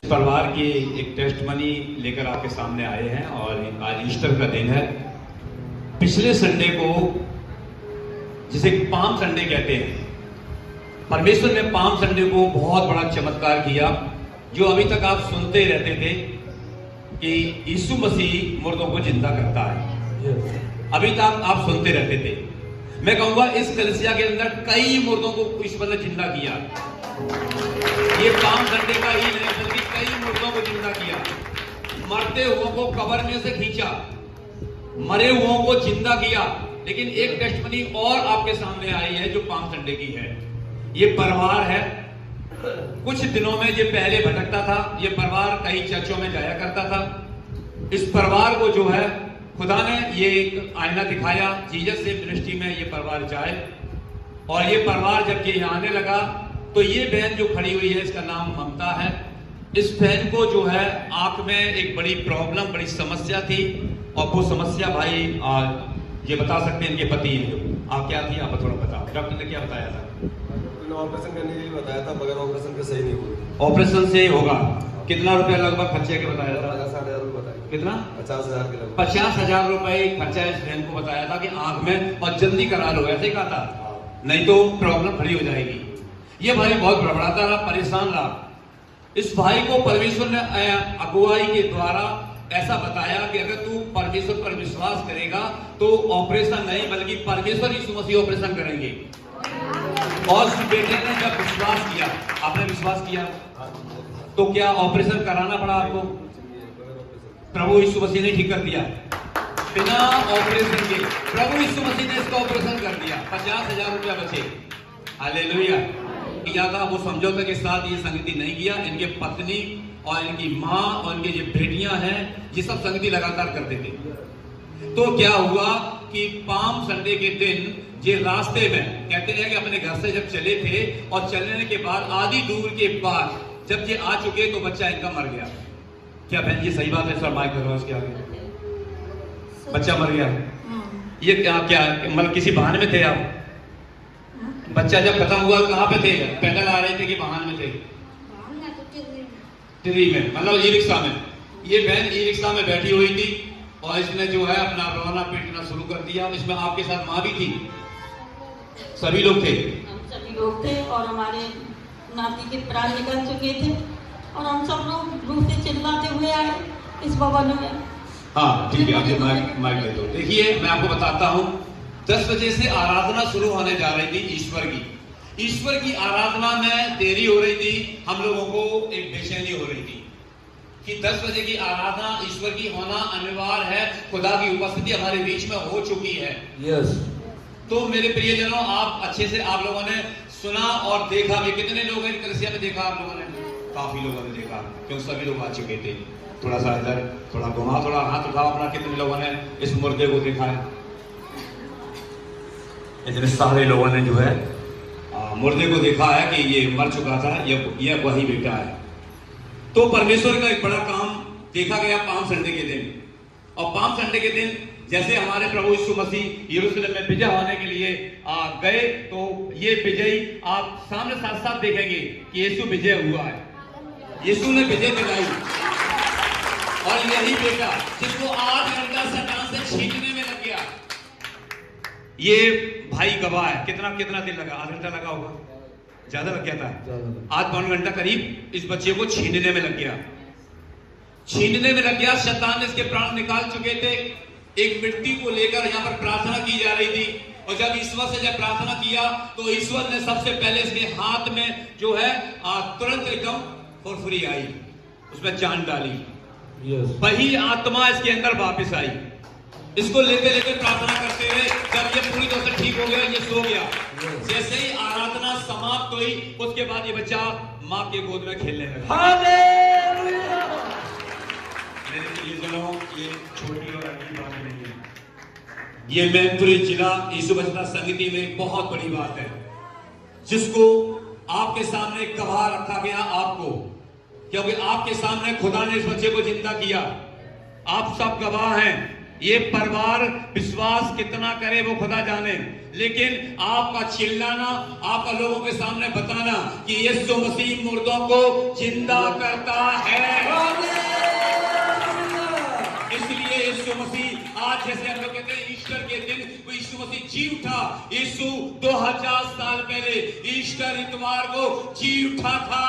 परिवार की एक टेस्ट मनी लेकर आपके सामने आए हैं और आज ईस्टर का दिन है। पिछले संडे को जिसे पाम संडे कहते हैं, परमेश्वर ने पाम संडे को बहुत बड़ा चमत्कार किया, जो अभी तक आप सुनते रहते थे कि यीशु मसीह मुर्दों को जिंदा करता है। अभी तक आप सुनते रहते थे। मैं कहूंगा इस कलीसिया के अंदर कई मुर्दों को ईश्वर ने जिंदा किया। ये पाम संडे का ही नहीं बल्कि कई मुर्दों को जिंदा किया। मरते हुओं को कब्र में से खींचा, मरे हुओं को जिंदा किया। लेकिन एक टेस्टमनी और आपके सामने आई है जो पाम संडे की है। ये परिवार है, कुछ दिनों में ये पहले भटकता था। ये परिवार कई चर्चों में जाया करता था। इस परिवार को जो है खुदा ने ये एक आईना दिखाया, जीसस से मिनिस्ट्री में ये परिवार जाए। और ये परिवार जब ये आने लगा तो ये बहन जो खड़ी हुई है, इसका नाम ममता है। इस बहन को जो है आंख में एक बड़ी प्रॉब्लम, बड़ी समस्या थी। और वो समस्या भाई ये बता सकते हैं, इनके पति आप क्या थी, आप थोड़ा बताओ। डॉक्टर ने क्या बताया था? ऑपरेशन करने के लिए बताया था, मगर ऑपरेशन का सही नहीं हुआ। ऑपरेशन से होगा। कितना रुपया लगभग खर्चे के बताया था? 50,000 रुपये बताया। कितना? 50,000 के लगभग। 50,000 रुपए खर्चा इस बहन को बताया था कि आंख में, और जल्दी करा लो, ऐसे ही कहा था, हाँ। नहीं तो प्रॉब्लम खड़ी हो जाएगी। ये भाई बहुत बड़बड़ाता रहा, परेशान रहा। इस भाई को परमेश्वर ने अगुवाई के द्वारा ऐसा बताया कि अगर तू परमेश्वर पर विश्वास करेगा तो ऑपरेशन नहीं बल्कि परमेश्वर यीशु मसीह ऑपरेशन करेंगे। और उस बेटे ने जब विश्वास किया, आपने विश्वास किया तो क्या ऑपरेशन कराना पड़ा आपको? प्रभु यीशु मसीह ने ठीक कर दिया बिना ऑपरेशन के। प्रभु यीशु मसीह ने इसका ऑपरेशन कर दिया, 50,000 रुपया बचे। हालेलुया। किया था वो समझौते के साथ ये संगति नहीं किया। इनके पत्नी और इनकी माँ और इनके जो बेटियां हैं ये सब संगति लगातार करते थे। तो क्या हुआ कि पाम संडे के दिन ये रास्ते में कहते हैं कि अपने घर से जब चले थे और चलने के बाद आधी दूर के बाद जब ये आ चुके तो बच्चा इनका मर गया। क्या बहन जी सही बात है? सर माइक करो इसके आगे। बच्चा मर गया। ये क्या क्या मतलब किसी बहाने में थे आप? बच्चा जब खत्म हुआ कहाँ पे थे? पैदल आ रहे थे कि वाहन में थे? टिर्री में, मतलब ई रिक्शा में। ये बहन ई रिक्शा में बैठी हुई थी और इसने जो है अपना रोना पीटना शुरू कर दिया। इसमें आपके साथ माँ भी थी? सभी लोग थे? हम सभी लोग थे और हमारे नाती के प्राण निकल चुके थे और हम सब लोग रूह से चिल्लाते हुए आए इस भवन में। हाँ ठीक है, आप माइक दे दो। देखिए मैं आपको बताता हूँ, 10 बजे से आराधना शुरू होने जा रही थी ईश्वर की आराधना में देरी हो रही थी। हम लोगों को एक बेचैनी हो रही थी कि 10 बजे की आराधना ईश्वर की होना अनिवार्य है। खुदा की उपस्थिति हमारे बीच में हो चुकी है। यस। तो मेरे प्रियजनों, आप अच्छे से आप लोगों ने सुना और देखा भी। कितने लोग हैं कलीसिया में देखा आप लोगों ने? काफी लोगों ने देखा क्योंकि सभी लोग आ चुके थे। थोड़ा सा इधर, थोड़ा घुमा, थोड़ा हाथ उठाओ अपना। कितने लोगों ने इस मुर्दे को देखा है? इतने सारे लोगों ने जो है मुर्दे को देखा है कि ये मर चुका था, ये वही बेटा है। तो परमेश्वर का एक बड़ा काम देखा गया पाम संडे के दिन। और पाम संडे के दिन जैसे हमारे प्रभु यीशु मसीह यरूशलेम में विजय होने के लिए गए, तो ये विजयी आप सामने साथ साथ देखेंगे कि यीशु विजय हुआ है। यीशु ने विजय दिलाई। और यही बेटा जिसको 8 घंटा शैतान से छीनने में लग गया, ये भाई गवाह है। कितना दिन लगा? 8 घंटा लगा होगा, ज्यादा लग गया था। 8-9 घंटा करीब इस बच्चे को छीनने में लग गया। शैतान ने इसके प्राण निकाल चुके थे। एक मृत्यु को लेकर यहाँ पर प्रार्थना की जा रही थी। और जब ईश्वर से जब प्रार्थना किया तो ईश्वर ने सबसे पहले इसके हाथ में जो है तुरंत एकदम फुरफुरी आई, उसमें जान डाली। वही आत्मा इसके अंदर वापस आई। इसको लेते प्रार्थना करते हुए जब ये पूरी तरह से ठीक हो गया, ये सो गया। जैसे ही आराधना समाप्त हुई उसके बाद ये बच्चा माँ के गोद में खेलने लगा। मेरे प्रियजनों, ये छोटी और अजीब बात नहीं है। ये मैनपुरी जिला यीशु बचता समिति में एक बहुत बड़ी बात है, जिसको आपके सामने गवाह रखा गया आपको, क्योंकि आपके सामने खुदा ने इस बच्चे को जिंदा किया। आप सब गवाह हैं। ये परिवार विश्वास कितना करे वो खुदा जाने, लेकिन आपका चिल्लाना, आपका लोगों के सामने बताना कि यीशु मसीह मुर्दों को जिंदा करता है। इसलिए यीशु मसीह आज, जैसे हम लोग कहते हैं ईस्टर के दिन वो यीशु मसीह जी उठा। यीशु 2000 साल पहले ईस्टर इतवार को जी उठा था,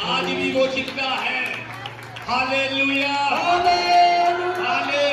आज भी वो जिंदा है। Hallelujah, hallelujah.